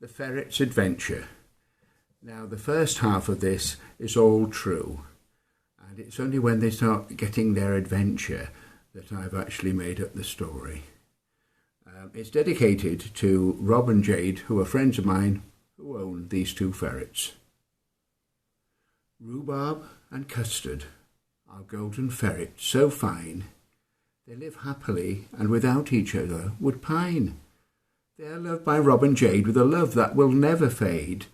The Ferrets Adventure. Now, the first half of this is all true, and it's only when they start getting their adventure that I've actually made up the story. It's dedicated to Rob and Jade, who are friends of mine who own these two ferrets. Rhubarb and Custard are golden ferrets so fine, they live happily and without each other would pine. They are loved by Rob and Jade with a love that will never fade.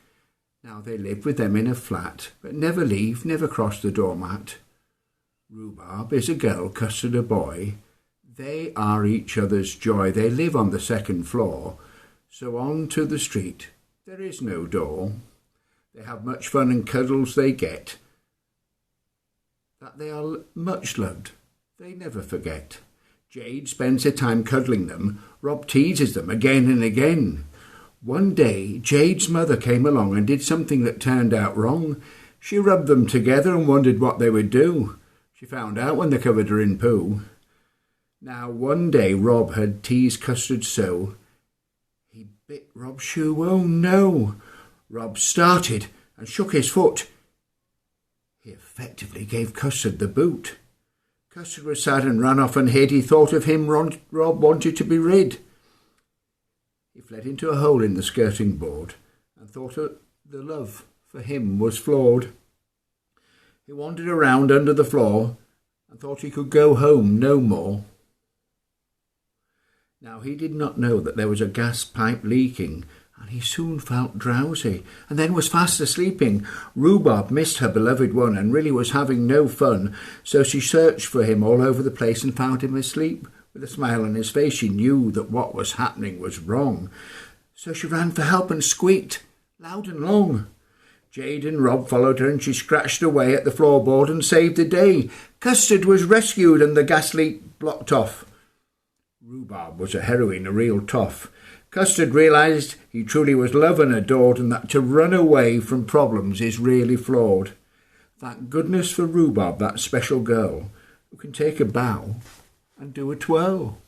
Now they live with them in a flat, but never leave, never cross the doormat. Rhubarb is a girl, Custard a boy. They are each other's joy. They live on the second floor, so on to the street there is no door. They have much fun and cuddles they get. That they are much loved, they never forget. Jade spends her time cuddling them. Rob teases them again and again. One day, Jade's mother came along and did something that turned out wrong. She rubbed them together and wondered what they would do. She found out when they covered her in poo. Now, one day, Rob had teased Custard so. He bit Rob's shoe. Oh, no! Rob started and shook his foot. He effectively gave Custard the boot. Custard was sad and ran off and hid. He thought of him Rob wanted to be rid. He fled into a hole in the skirting board and thought the love for him was flawed. He wandered around under the floor and thought he could go home no more. Now he did not know that there was a gas pipe leaking, and he soon felt drowsy, and then was fast asleeping. Rhubarb missed her beloved one, and really was having no fun, so she searched for him all over the place and found him asleep. With a smile on his face, she knew that what was happening was wrong, so she ran for help and squeaked, loud and long. Jade and Rob followed her, and she scratched away at the floorboard and saved the day. Custard was rescued, and the gas leak blocked off. Rhubarb was a heroine, a real toff. Custard realised he truly was loved and adored, and that to run away from problems is really flawed. Thank goodness for Rhubarb, that special girl, who can take a bow and do a twirl.